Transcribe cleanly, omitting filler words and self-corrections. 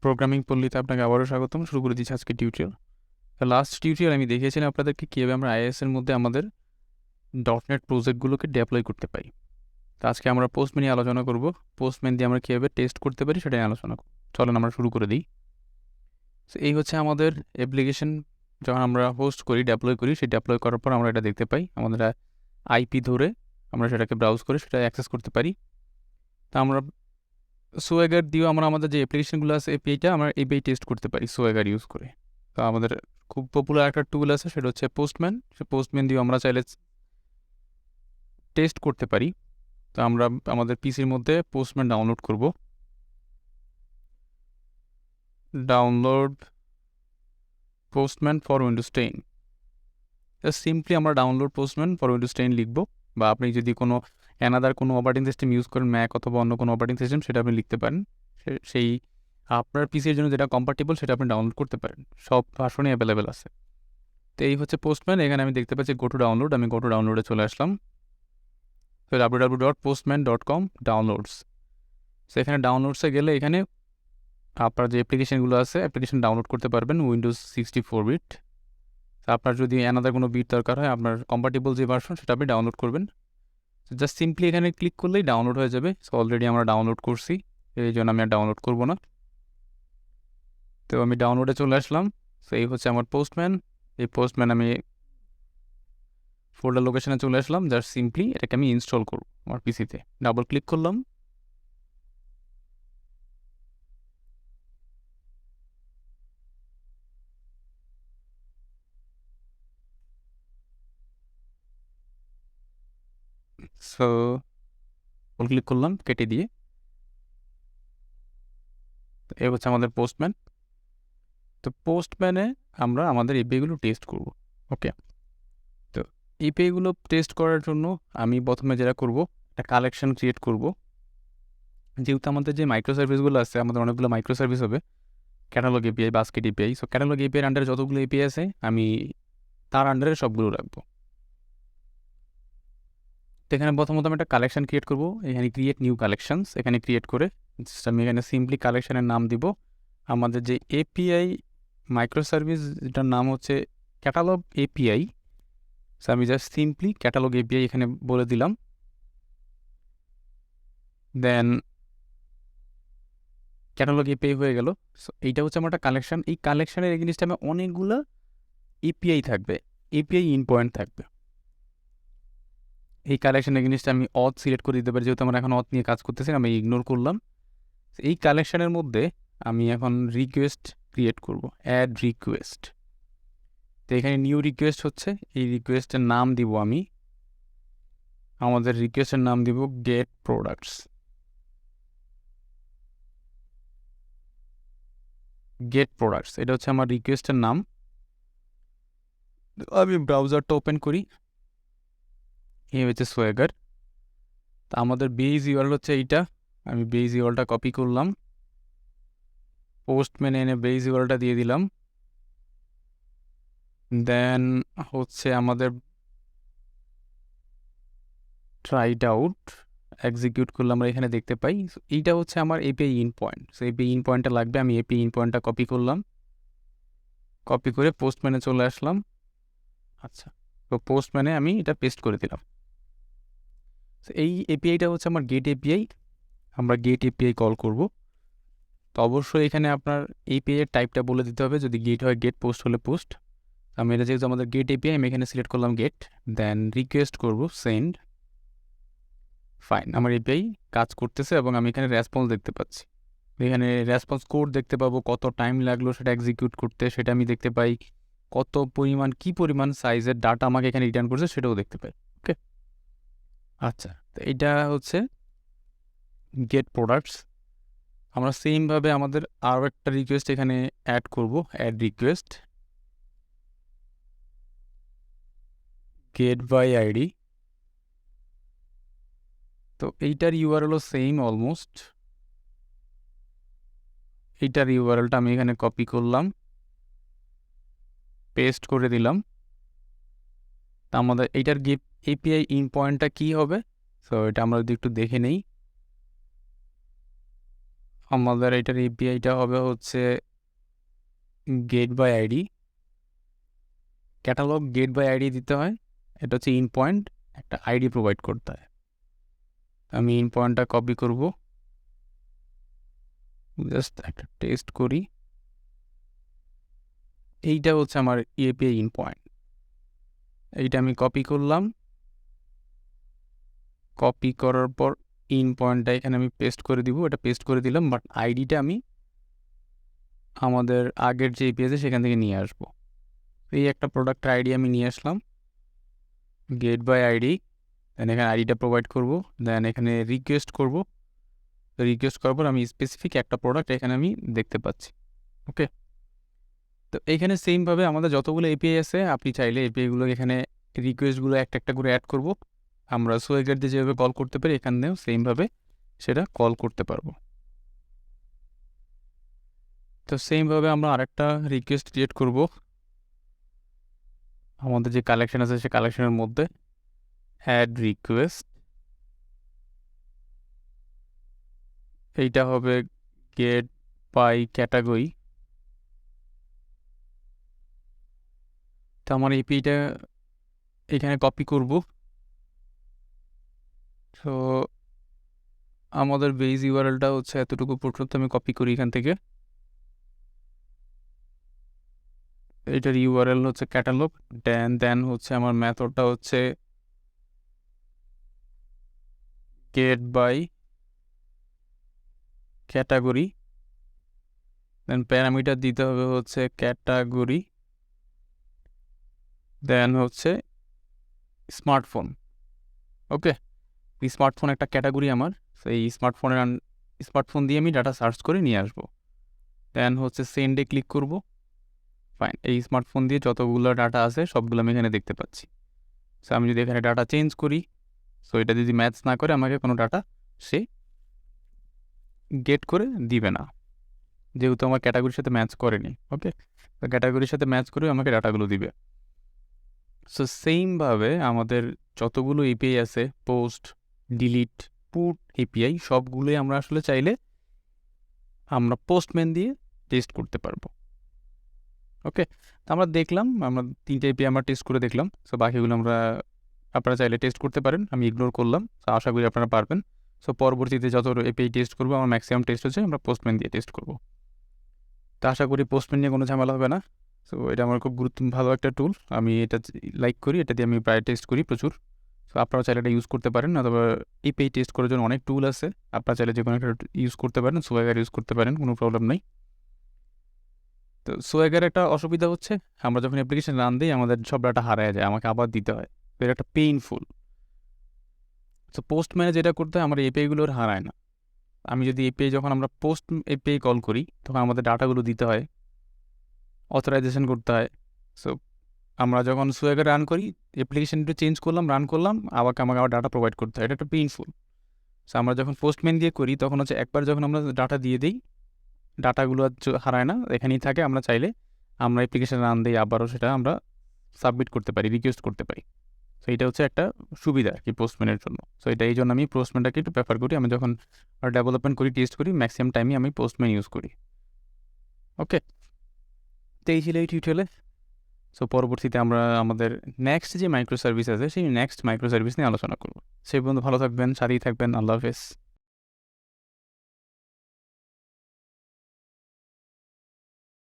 Programming পল্লীতে আপনাকে আবারও স্বাগতম। শুরু করে দিচ্ছি আজকে টিউটোরিয়াল। লাস্ট টিউটোরিয়াল আমি দেখিয়েছিলাম আপনাদেরকে কীভাবে আমরা আইএস এর মধ্যে আমাদের ডটনেট প্রজেক্টগুলোকে ডেপ্লয় করতে পারি। তো আজকে আমরা পোস্টম্যান নিয়ে আলোচনা করব। পোস্টম্যান দিয়ে আমরা কীভাবে টেস্ট করতে পারি সেটা নিয়ে আলোচনা করব। চলেন আমরা শুরু করে দিই। তো এই হচ্ছে আমাদের অ্যাপ্লিকেশন। যখন আমরা হোস্ট করি, ডেপ্লয় করি, সেই ডেপ্লয় করার পর আমরা এটা দেখতে পাই আমাদের আইপি ধরে আমরা সেটাকে ব্রাউজ করে সেটা অ্যাক্সেস করতে পারি। তা আমরা সোয়াগার দিয়েও আমরা আমাদের যে অ্যাপ্লিকেশনগুলো আছে এপিআইটা আমরা এপিআই টেস্ট করতে পারি সোয়াগার ইউজ করে। তো আমাদের খুব পপুলার একটা টুল আছে, সেটা হচ্ছে পোস্টম্যান। সে পোস্টম্যান দিয়েও আমরা চাইলে টেস্ট করতে পারি। তো আমরা আমাদের পিসির মধ্যে পোস্টম্যান ডাউনলোড করব। Download postman for Windows 10। Simply আমরা ডাউনলোড পোস্টম্যান ফর উইন্ডোজ 10 লিখব, বা আপনি যদি কোনো অ্যানাদার কোনো অপারেটিং সিস্টেম ইউজ করেন, ম্যাক অথবা অন্য কোনো অপারেটিং সিস্টেম, সেটা আপনি লিখতে পারেন। সেই আপনার পিসির জন্য যেটা কম্পার্টেবল সেটা আপনি ডাউনলোড করতে পারেন। সব ভার্সনই অ্যাভেলেবেল আছে। তো এই হচ্ছে পোস্টম্যান। এখানে আমি দেখতে পাচ্ছি গো টু ডাউনলোড। আমি গো টু ডাউনলোডে চলে আসলাম। তো www.postman.com ডাউনলোডস। সো এখানে ডাউনলোডসে গেলে এখানে আপনার যে অ্যাপ্লিকেশনগুলো আছে অ্যাপ্লিকেশন ডাউনলোড করতে পারবেন উইন্ডোজ 64 বিট। আপনার যদি অ্যানাদার কোনো বিট দরকার হয়, আপনার কম্পার্টেবল যে ভার্সন সেটা আপনি ডাউনলোড করবেন। জাস্ট সিম্পলি এখানে ক্লিক করলেই ডাউনলোড হয়ে যাবে। সো অলরেডি আমরা ডাউনলোড করছি, এই জন্য আমি আর ডাউনলোড করবো না। তো আমি ডাউনলোডে চলে আসলাম। সো এই হচ্ছে আমার পোস্টম্যান। এই পোস্টম্যান আমি ফোল্ডার লোকেশনে চলে আসলাম। জাস্ট সিম্পলি এটাকে আমি ইনস্টল করব আমার পিসিতে। ডাবল ক্লিক করলাম। সো ক্লিক করলাম কেটে দিয়ে। এ হচ্ছে আমাদের পোস্টম্যান। তো পোস্টম্যানে আমরা আমাদের এপিআইগুলো টেস্ট করব। ওকে, তো এপিআইগুলো টেস্ট করার জন্য আমি প্রথমে যেটা করব, একটা কালেকশন ক্রিয়েট করব। যেহেতু আমাদের যে মাইক্রো সার্ভিসগুলো আছে, আমাদের অনেকগুলো মাইক্রো সার্ভিস হবে, catalogue API, basket API. So catalogue এপিআইয়ের আন্ডারে যতগুলো এপিআই আছে আমি তার আন্ডারে সবগুলো রাখবো। তো এখানে প্রথমত আমি একটা কালেকশন ক্রিয়েট করব। এখানে ক্রিয়েট নিউ কালেকশনস, এখানে ক্রিয়েট করে আমি এখানে সিম্পলি কালেকশনের নাম দিব আমাদের যে এপিআই মাইক্রো সার্ভিস, যেটার নাম হচ্ছে ক্যাটালগ এপিআই। সো আমি জাস্ট সিম্পলি ক্যাটালগ এপিআই এখানে বলে দিলাম। দেন ক্যাটালগ এপিআই হয়ে গেল। সো এইটা হচ্ছে আমার একটা কালেকশন। এই কালেকশনের এগেইনস্টে আমার অনেকগুলো এপিআই থাকবে, এপিআই ইন পয়েন্ট থাকবে। এই কালেকশন এগেইনস্টে আমি অথ সিলেক্ট করে দিতে পারি, যেহেতু আমরা এখন অথ নিয়ে কাজ করতেছি, আমি ইগনোর করলাম। এই কালেকশনের মধ্যে আমি এখন রিকোয়েস্ট ক্রিয়েট করব, অ্যাড রিকোয়েস্ট। তো এখানে নিউ রিকোয়েস্ট হচ্ছে, এই রিকোয়েস্টের নাম দিব আমি, আমাদের রিকোয়েস্টের নাম দিব গেট প্রোডাক্টস। গেট প্রোডাক্টস এটা হচ্ছে আমার রিকোয়েস্টের নাম। আমি ব্রাউজারটা ওপেন করি। এই হচ্ছে সোয়াগার। তা আমাদের বেস ইউআরএল হচ্ছে এইটা। আমি বেস ইউআরএলটা কপি করলাম, পোস্টম্যানে এনে বেস ইউআরএলটা দিয়ে দিলাম। দেন হচ্ছে আমাদের ট্রাইড আউট, এক্সিকিউট করলে আমরা এখানে দেখতে পাই। এইটা হচ্ছে আমার API in point. So API in পয়েন্টটা লাগবে। আমি এপিআই ইন পয়েন্টটা কপি করলাম, কপি করে পোস্টম্যানে চলে আসলাম। আচ্ছা, তো পোস্টম্যানে আমি এটা পেস্ট করে দিলাম। সো এই এপিআইটা হচ্ছে আমার গেট এপিআই। আমরা গেট এপিআই কল করব। তো অবশ্যই এখানে আপনার এপিআই এর টাইপটা বলে দিতে হবে। যদি গেট হয় গেট, পোস্ট হলে পোস্ট। আমি এটা যেহেতু আমাদের গেট এপিআই, আমি এখানে সিলেক্ট করলাম গেট। দেন রিকোয়েস্ট করব সেন্ড। ফাইন, আমার এপিআই কাজ করতেছে এবং আমি এখানে রেসপন্স দেখতে পাচ্ছি। এখানে রেসপন্স কোড দেখতে পাবো, কত টাইম লাগলো সেটা এক্সিকিউট করতে, সেটা আমি দেখতে পাই। কত পরিমাণ, কি পরিমাণ সাইজের ডাটা আমাকে এখানে রিটার্ন করছে সেটাও দেখতে পাই। ওকে, আচ্ছা, তো এইটা হচ্ছে গেট প্রোডাক্টস। আমরা সেমভাবে আমাদের আরও একটা রিকোয়েস্ট এখানে অ্যাড করব, add request get by ID. তো এইটার ইউআরএলও সেম অলমোস্ট। এইটার ইউআরএলটা আমি এখানে কপি করলাম, পেস্ট করে দিলাম। তা আমাদের এইটার এপিআই ইন পয়েন্টটা কী হবে? সো এটা আমরা যদি একটু দেখে নেই। আমাদের এটার এপিআইটা হবে হচ্ছে get by ID, catalog get by ID দিতে হয়। এটা হচ্ছে ইন পয়েন্ট, একটা আইডি প্রোভাইড করতে হয়। আমি ইন পয়েন্টটা কপি করব, জাস্ট একটা টেস্ট করি। এইটা হচ্ছে আমার এপিআই ইন পয়েন্ট, এইটা আমি কপি করলাম। কপি করার পর ইন পয়েন্টটা এখানে আমি পেস্ট করে দিব, এটা পেস্ট করে দিলাম, বাট আইডিটা আমি আমাদের আগের যে এপিআই আছে সেখান থেকে নিয়ে আসবো। এই একটা প্রোডাক্ট আইডি আমি নিয়ে আসলাম, গেট বাই আইডি, দেন এখানে আইডিটা প্রোভাইড করব, দেন এখানে রিকোয়েস্ট করব। রিকোয়েস্ট করার পর আমি স্পেসিফিক একটা প্রোডাক্ট এখানে আমি দেখতে পাচ্ছি। ওকে, তো এইখানে সেমভাবে আমাদের যতগুলো এপিআই আছে আপনি চাইলে এপিআইগুলো এখানে রিকোয়েস্টগুলো একটা একটা করে অ্যাড করব। আমরা সোয়েগার দিয়ে যেভাবে কল করতে পারি এখানেও সেমভাবে সেটা কল করতে পারবো। তো সেমভাবে আমরা আরেকটা রিকোয়েস্ট ক্রিয়েট করব আমাদের যে কালেকশন আছে সে কালেকশনের মধ্যে, অ্যাড রিকোয়েস্ট। এইটা হবে গেট বাই ক্যাটাগরি। তো আমার এপিআইটা এখানে কপি করব। তো আমাদের বেস ইউআরএলটা হচ্ছে এতটুকু পর্যন্ত আমি কপি করি এখান থেকে। এটার ইউআরএল হচ্ছে ক্যাটালগ, দেন হচ্ছে আমার মেথডটা হচ্ছে get by category, then parameter দিতে হবে হচ্ছে ক্যাটাগরি, দেন হচ্ছে স্মার্টফোন। ওকে, স্মার্টফোন একটা ক্যাটাগরি আমার, সেই স্মার্টফোন দিয়ে আমি ডাটা সার্চ করে নিয়ে আসবো। দেন হচ্ছে সেন্ডে ক্লিক করব। ফাইন, এই স্মার্টফোন দিয়ে যতগুলো ডাটা আছে সবগুলো আমি এখানে দেখতে পাচ্ছি। সো আমি যদি এখানে ডাটা চেঞ্জ করি, সো এটা যদি ম্যাচ না করে আমাকে কোনো ডাটা সে গেট করে দিবে না, যেহেতু আমার ক্যাটাগরির সাথে ম্যাচ করেনি। ওকে, তো ক্যাটাগরির সাথে ম্যাচ করে আমাকে ডাটাগুলো দিবে। সো সেমভাবে আমাদের যতগুলো এপিআই আছে, পোস্ট, ডিলিট, পুট এপিআই, সবগুলোই আমরা আসলে চাইলে আমরা পোস্টম্যান দিয়ে টেস্ট করতে পারবো। ওকে, তো আমরা দেখলাম, আমরা 3টে এপিআই আমরা টেস্ট করে দেখলাম। সো বাকিগুলো আপনারা চাইলে টেস্ট করতে পারেন, আমি ইগনোর করলাম। সো আশা করি আপনারা পারবেন। সো পরবর্তীতে যত এপিআই টেস্ট করবো আমার ম্যাক্সিমাম টেস্ট হচ্ছে আমরা পোস্টম্যান দিয়ে টেস্ট করবো। তো আশা করি পোস্টম্যান নিয়ে কোনো ঝামেলা হবে না। সো এটা আমার খুব ভালো একটা টুল, আমি এটা লাইক করি, এটা দিয়ে আমি প্রায় টেস্ট করি প্রচুর। সো আপনারা চাইলে এটা ইউজ করতে পারেন, অথবা এপিআই টেস্ট করার জন্য অনেক টুল আছে, আপনারা চাইলে যে কোনো একটা ইউজ করতে পারেন, সোয়াগার ইউজ করতে পারেন, কোনো প্রবলেম নেই। তো সোয়াগার একটা অসুবিধা হচ্ছে আমরা যখন অ্যাপ্লিকেশন রান দিই আমাদের সব ডাটা হারায় যায়, আমাকে আবার দিতে হয়, তো এটা একটা পেইনফুল। সো পোস্টম্যানে যেটা করতে হয় আমার এপিআইগুলোর হারায় না। আমি যদি এপিআই যখন আমরা পোস্ট এপিআই কল করি তখন আমাদের ডাটাগুলো দিতে হয়, অথরাইজেশন করতে হয়। সো আমরা যখন সোয়াগার রান করি, অ্যাপ্লিকেশনটা চেঞ্জ করলাম, রান করলাম, আমাকে আবার ডাটা প্রোভাইড করতে হয়, এটা একটা পেইনফুল। সো আমরা যখন পোস্টম্যান দিয়ে করি তখন হচ্ছে একবার যখন আমরা ডাটা দিয়ে দিই, ডাটাগুলো হারায় না, এখানেই থাকে। আমরা চাইলে আমরা অ্যাপ্লিকেশন রান দিই, আবারও সেটা আমরা সাবমিট করতে পারি, রিকোয়েস্ট করতে পারি। সো এটা হচ্ছে একটা সুবিধা আর কি পোস্টম্যানের জন্য। সো এটা এই জন্য আমি পোস্টম্যানটাকে একটু প্রেফার করি। আমি যখন ডেভেলপমেন্ট করি, টেস্ট করি, ম্যাক্সিমাম টাইমই আমি পোস্টম্যান ইউজ করি। ওকে, তো এই ছিল এই টিউটোরিয়ালে। সো পরবর্তীতে আমরা আমাদের নেক্সট যে মাইক্রো সার্ভিস আছে সেই নেক্সট মাইক্রো সার্ভিস নিয়ে আলোচনা করব। সেই পর্যন্ত ভালো থাকবেন, সাথেই থাকবেন। আল্লাহ হাফেজ।